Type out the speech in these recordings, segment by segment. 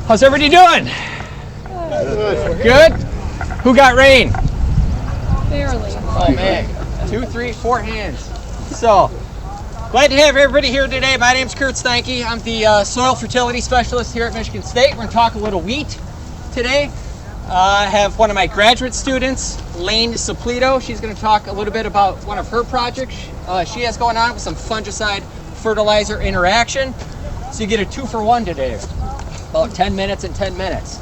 How's everybody doing? Good? Who got rain? Barely. Oh man, 2, 3, 4 hands. So, glad to have everybody here today. My name's Kurt Steinke. I'm the soil fertility specialist here at Michigan State. We're going to talk a little wheat today. I have one of my graduate students, Lane Suplito. She's going to talk a little bit about one of her projects she has going on with some fungicide fertilizer interaction. So you get a 2-for-1 today, about 10 minutes and 10 minutes.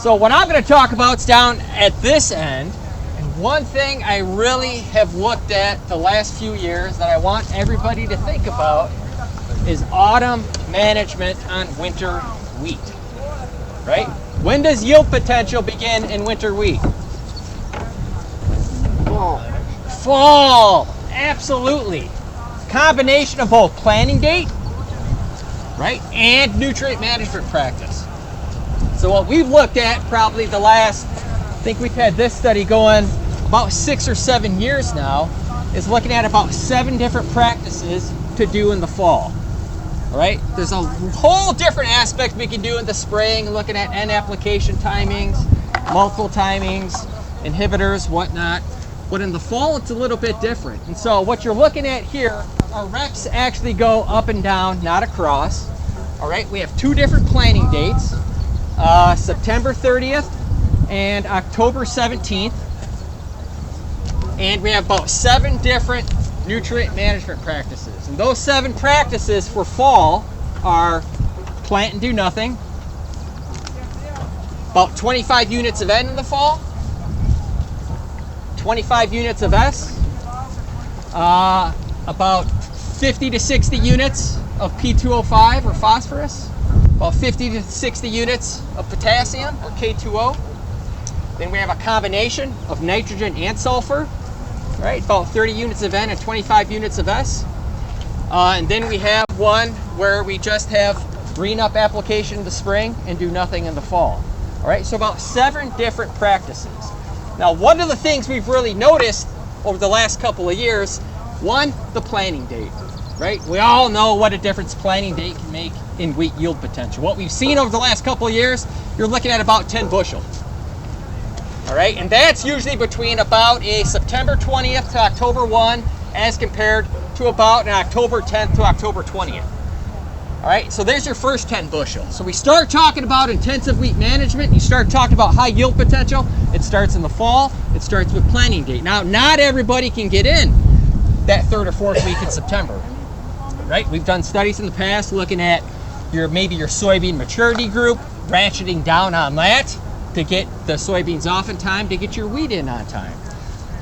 So what I'm going to talk about is down at this end. And one thing I really have looked at the last few years that I want everybody to think about is autumn management on winter wheat, right? When does yield potential begin in winter wheat? Fall, absolutely. Combination of both planting date, right, and nutrient management practice. So what we've looked at probably the last, I think we've had this study going about 6 or 7 years now, is looking at about 7 different practices to do in the fall. All right, there's a whole different aspect we can do in the spring, looking at end application timings, multiple timings, inhibitors, whatnot. But in the fall, it's a little bit different. And so what you're looking at here, our reps actually go up and down, not across. All right, we have 2 different planting dates, September 30th and October 17th. And we have about 7 different nutrient management practices. And those 7 practices for fall are plant and do nothing, about 25 units of N in the fall, 25 units of S, about 50 to 60 units of P2O5 or phosphorus, about 50 to 60 units of potassium or K2O. Then we have a combination of nitrogen and sulfur, right? About 30 units of N and 25 units of S. And then we have one where we just have green up application in the spring and do nothing in the fall. All right, so about 7 different practices. Now, one of the things we've really noticed over the last couple of years, one, the planting date, right? We all know what a difference planting date can make in wheat yield potential. What we've seen over the last couple of years, you're looking at about 10 bushel. All right, and that's usually between about a September 20th to October 1 as compared to about an October 10th to October 20th. All right, so there's your first 10 bushel. So we start talking about intensive wheat management. You start talking about high yield potential. It starts in the fall. It starts with planting date. Now, not everybody can get in that 3rd or 4th week in September, right? We've done studies in the past looking at maybe your soybean maturity group, ratcheting down on that to get the soybeans off in time to get your wheat in on time.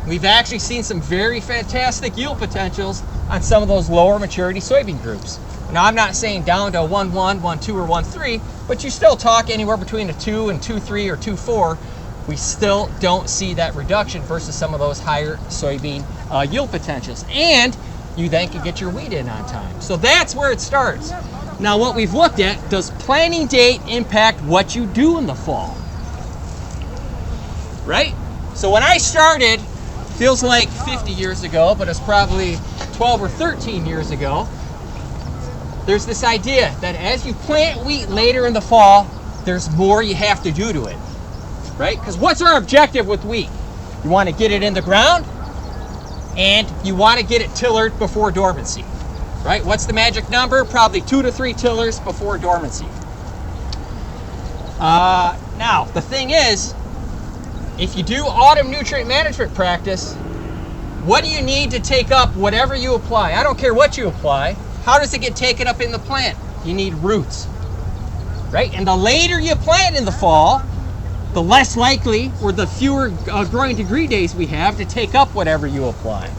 We've actually seen some very fantastic yield potentials on some of those lower maturity soybean groups. Now, I'm not saying down to 1.1, 1.2, or 1.3, but you still talk anywhere between a 2 and 2.3 or 2.4. We still don't see that reduction versus some of those higher soybean yield potentials. And you then can get your wheat in on time. So that's where it starts. Now, what we've looked at, does planting date impact what you do in the fall? Right? So when I started, feels like 50 years ago, but it's probably 12 or 13 years ago, there's this idea that as you plant wheat later in the fall, there's more you have to do to it, right? Because what's our objective with wheat? You want to get it in the ground, and you want to get it tillered before dormancy, right? What's the magic number? Probably 2 to 3 tillers before dormancy. Now, the thing is, if you do autumn nutrient management practice, what do you need to take up whatever you apply? I don't care what you apply. How does it get taken up in the plant? You need roots, right? And the later you plant in the fall, the less likely or the fewer growing degree days we have to take up whatever you apply.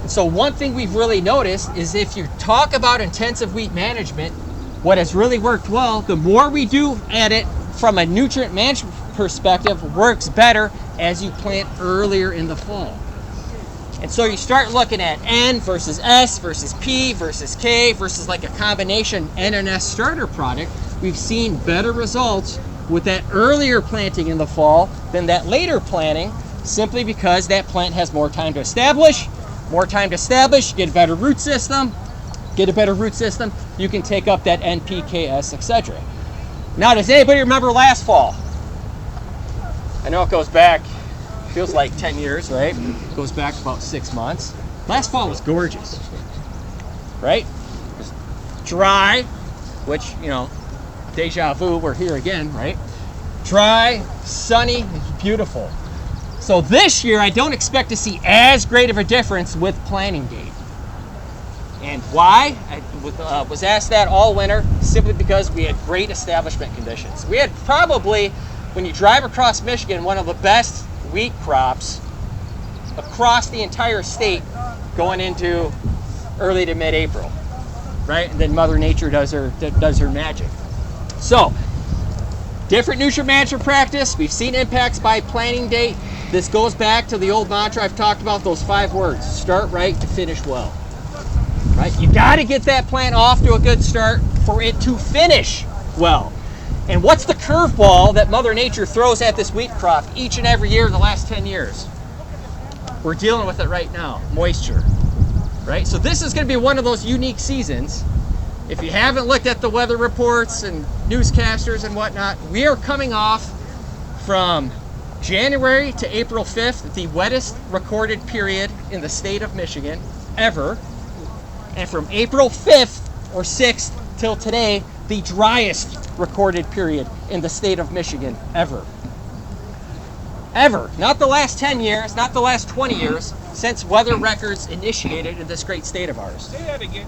And so one thing we've really noticed is if you talk about intensive wheat management, what has really worked well, the more we do at it from a nutrient management perspective, works better as you plant earlier in the fall. And so you start looking at N versus S versus P versus K versus like a combination N and S starter product. We've seen better results with that earlier planting in the fall than that later planting, simply because that plant has more time to establish. More time to establish, get a better root system. Get a better root system, you can take up that N, P, K, S, etc. Now, does anybody remember last fall? I know it goes back, feels like 10 years, right? It goes back about 6 months. Last fall was gorgeous, right? It was dry, which, you know, deja vu, we're here again, right? Dry, sunny, beautiful. So this year, I don't expect to see as great of a difference with planting date. And why? I was asked that all winter, simply because we had great establishment conditions. We had probably, when you drive across Michigan, one of the best wheat crops across the entire state going into early to mid-April, right? And then Mother Nature does her magic. So, different nutrient management practice. We've seen impacts by planting date. This goes back to the old mantra I've talked about, those 5 words: start right to finish well. Right? You got to get that plant off to a good start for it to finish well. And what's the curveball that Mother Nature throws at this wheat crop each and every year in the last 10 years? We're dealing with it right now, moisture. Right? So this is going to be one of those unique seasons. If you haven't looked at the weather reports and newscasters and whatnot, we are coming off from January to April 5th, the wettest recorded period in the state of Michigan ever. And from April 5th or 6th till today, the driest recorded period in the state of Michigan ever. Ever. Not the last 10 years, not the last 20 years, since weather records initiated in this great state of ours. Say that again.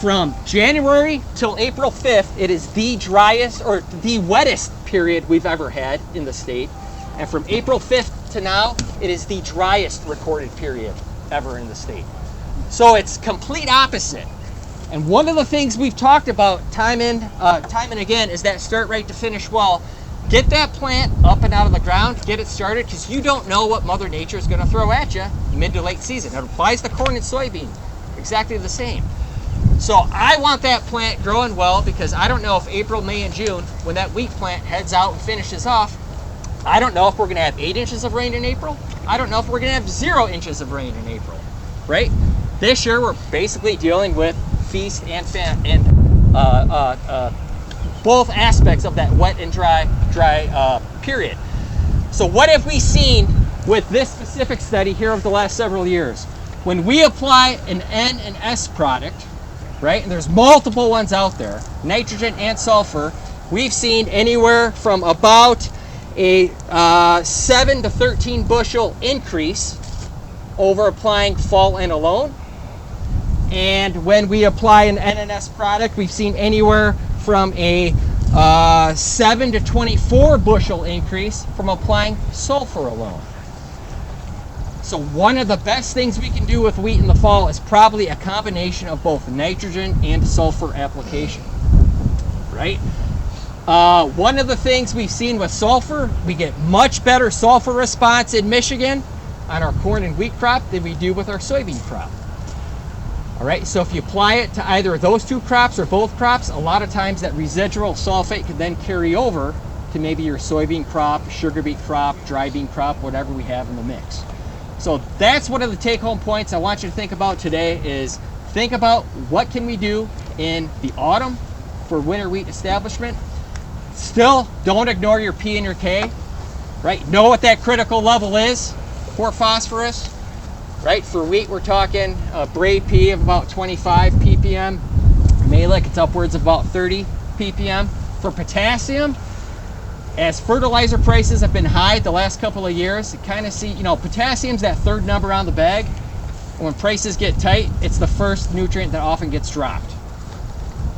From January till April 5th, it is the driest or the wettest period we've ever had in the state. And from April 5th to now, it is the driest recorded period ever in the state. So it's complete opposite. And one of the things we've talked about time and again is that start right to finish well. Get that plant up and out of the ground, get it started, because you don't know what Mother Nature is going to throw at you mid to late season. It applies to corn and soybean, exactly the same. So I want that plant growing well, because I don't know if April, May, and June, when that wheat plant heads out and finishes off, I don't know if we're going to have 8 inches of rain in April. I don't know if we're going to have 0 inches of rain in April, right? This year we're basically dealing with feast and famine, and both aspects of that wet and dry period. So what have we seen with this specific study here over the last several years? When we apply an N and S product, right, and there's multiple ones out there, nitrogen and sulfur, we've seen anywhere from about a 7 to 13 bushel increase over applying fall N alone. And when we apply an NNS product, we've seen anywhere from a 7 to 24 bushel increase from applying sulfur alone. So one of the best things we can do with wheat in the fall is probably a combination of both nitrogen and sulfur application, right? One of the things we've seen with sulfur, we get much better sulfur response in Michigan on our corn and wheat crop than we do with our soybean crop. All right, so if you apply it to either of those 2 crops or both crops, a lot of times that residual sulfate could then carry over to maybe your soybean crop, sugar beet crop, dry bean crop, whatever we have in the mix. So that's one of the take-home points I want you to think about today, is think about what can we do in the autumn for winter wheat establishment. Still, don't ignore your P and your K, right? Know what that critical level is for phosphorus. Right, for wheat, we're talking a braid P of about 25 ppm. Malic, it's upwards of about 30 ppm. For potassium, as fertilizer prices have been high the last couple of years, you kind of see, you know, potassium's that 3rd number on the bag. And when prices get tight, it's the first nutrient that often gets dropped.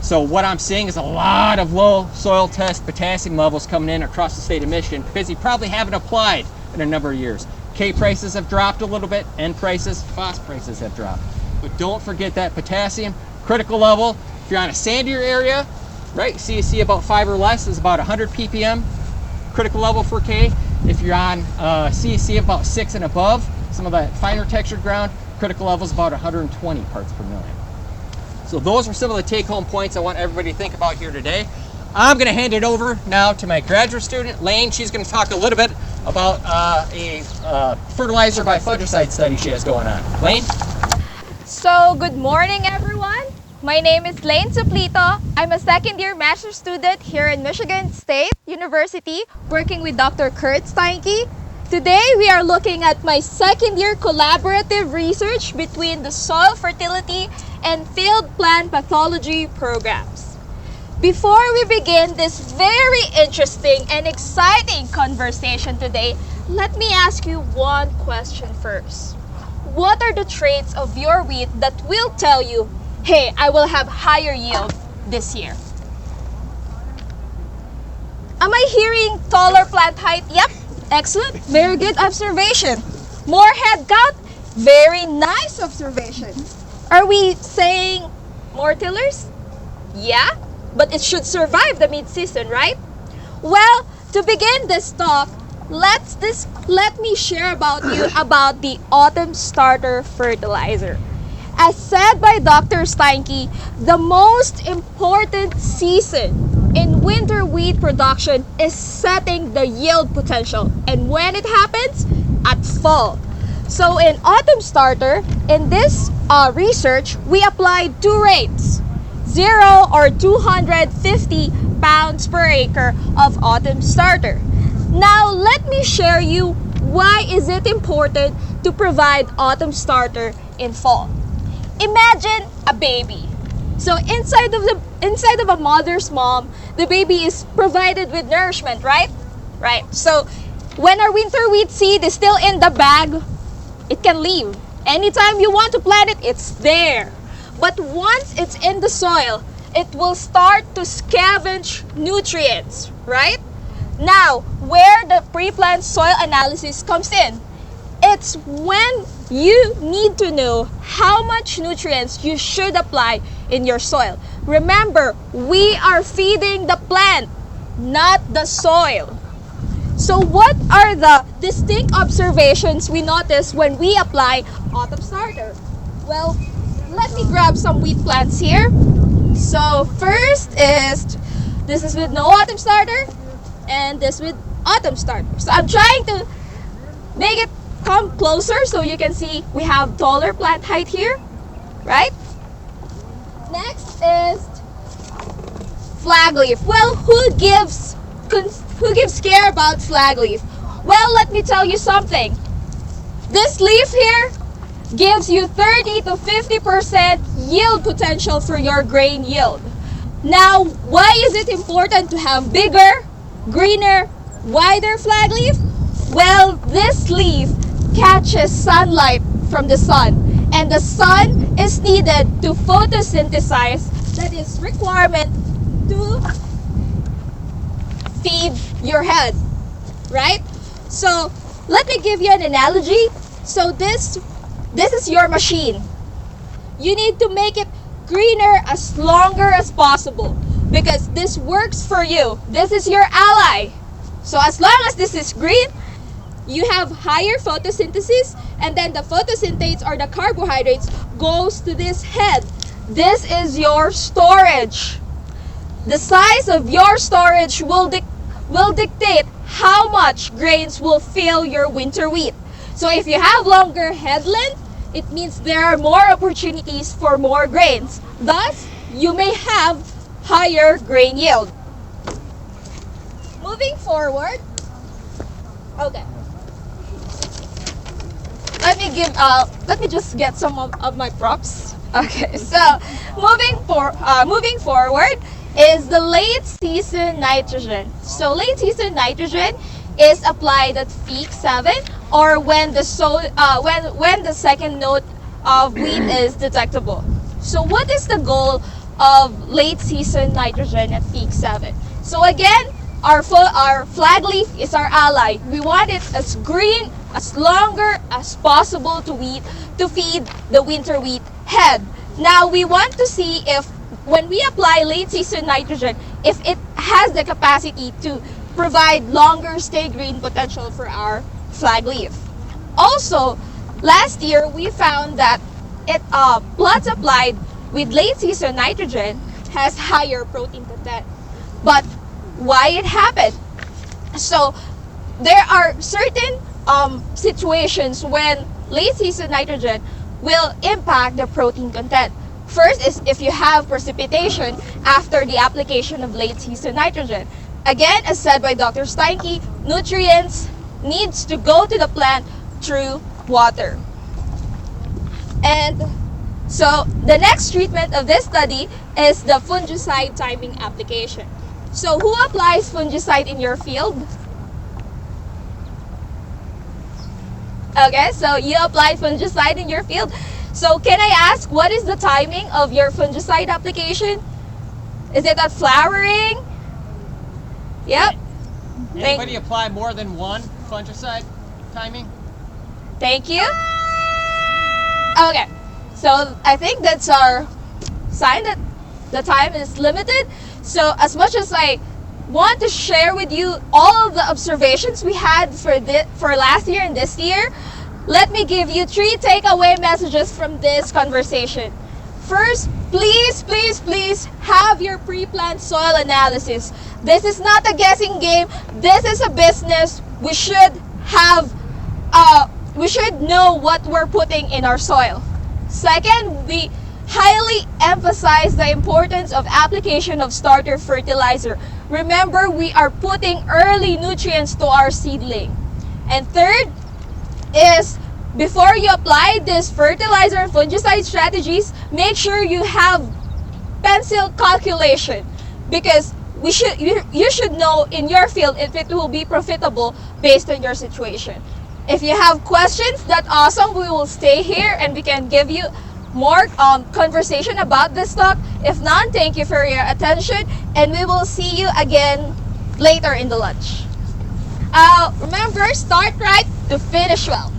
So what I'm seeing is a lot of low soil test potassium levels coming in across the state of Michigan, because you probably haven't applied in a number of years. K prices have dropped a little bit, N prices, phos prices have dropped. But don't forget that potassium critical level. If you're on a sandier area, right, CAC about 5 or less is about 100 ppm critical level for K. If you're on CAC of about 6 and above, some of that finer textured ground, critical level is about 120 parts per million. So those are some of the take-home points I want everybody to think about here today. I'm going to hand it over now to my graduate student, Lane. She's going to talk a little bit about a fertilizer by fungicide study she has going on. Lane? So, good morning, everyone. My name is Lane Suplito. I'm a second-year master's student here in Michigan State University working with Dr.Kurt Steinke. Today, we are looking at my second-year collaborative research between the soil fertility and field plant pathology programs. Before we begin this very interesting and exciting conversation today, let me ask you one question first. What are the traits of your wheat that will tell you, hey, I will have higher yield this year? Am I hearing taller plant height? Yep, excellent, very good observation. More head count? Very nice observation. Are we saying more tillers? Yeah, but it should survive the mid-season, right? Well, to begin this talk, let me share about you about the autumn starter fertilizer. As said by Dr. Steinke, the most important season in winter wheat production is setting the yield potential. And when it happens? At fall. So in autumn starter, in this research, we applied two rates, 0 or 250 pounds per acre of autumn starter. Now, let me share you why is it important to provide autumn starter in fall. Imagine a baby. So inside of a mother's mom, the baby is provided with nourishment, right? Right. So when our winter wheat seed is still in the bag, it can leave. Anytime you want to plant it, it's there. But once it's in the soil, it will start to scavenge nutrients, right? Now, where the pre-plant soil analysis comes in, it's when you need to know how much nutrients you should apply in your soil. Remember, we are feeding the plant, not the soil. So what are the distinct observations we notice when we apply autumn starter? Well, let me grab some wheat plants here. So first this is with no autumn starter, and this with autumn starter. So I'm trying to make it come closer so you can see we have taller plant height here, right? Next is flag leaf. Well, who gives care about flag leaf? Well, let me tell you something. This leaf here gives you 30 to 50% yield potential for your grain yield. Now, why is it important to have bigger, greener, wider flag leaf? Well, this leaf catches sunlight from the sun, and the sun is needed to photosynthesize, that is requirement to feed your head, right? So let me give you an analogy. So this is your machine. You need to make it greener as longer as possible because this works for you. This is your ally. So as long as this is green, you have higher photosynthesis, and then the photosynthate or the carbohydrates goes to this head. This is your storage. The size of your storage will dictate how much grains will fill your winter wheat. So if you have longer head length, it means there are more opportunities for more grains. Thus, you may have higher grain yield. Moving forward, okay. Let me just get some of my props. Okay, so moving forward is the late season nitrogen. So late season nitrogen is applied at peak 7 or when the second note of wheat is detectable. So what is the goal of late season nitrogen at peak 7? So again, our flag leaf is our ally. We want it as green, as longer as possible to feed the winter wheat head. Now we want to see if when we apply late season nitrogen, if it has the capacity to provide longer stay green potential for our flag leaf. Also, last year we found that plots applied with late season nitrogen has higher protein content. But why it happened? So there are certain situations when late season nitrogen will impact the protein content. First is if you have precipitation after the application of late season nitrogen. Again, as said by Dr. Steinke, nutrients needs to go to the plant through water. And so the next treatment of this study is the fungicide timing application. So who applies fungicide in your field? Okay, so you applied fungicide in your field. So can I ask, what is the timing of your fungicide application? Is it at flowering? Yep. Anybody apply more than one fungicide timing? Thank you. Okay, so I think that's our sign that the time is limited. So as much as I want to share with you all of the observations we had for last year and this year, let me give you 3 takeaway messages from this conversation. First, please, please, please have your pre-plant soil analysis. This is not a guessing game. This is a business. We should know what we're putting in our soil. Second, we highly emphasize the importance of application of starter fertilizer. Remember, we are putting early nutrients to our seedling. And third is, before you apply this fertilizer and fungicide strategies, make sure you have pencil calculation, because you should know in your field if it will be profitable based on your situation. If you have questions, that's awesome. We will stay here and we can give you more conversation about this talk. If not, thank you for your attention, and we will see you again later in the lunch. Remember, start right to finish well.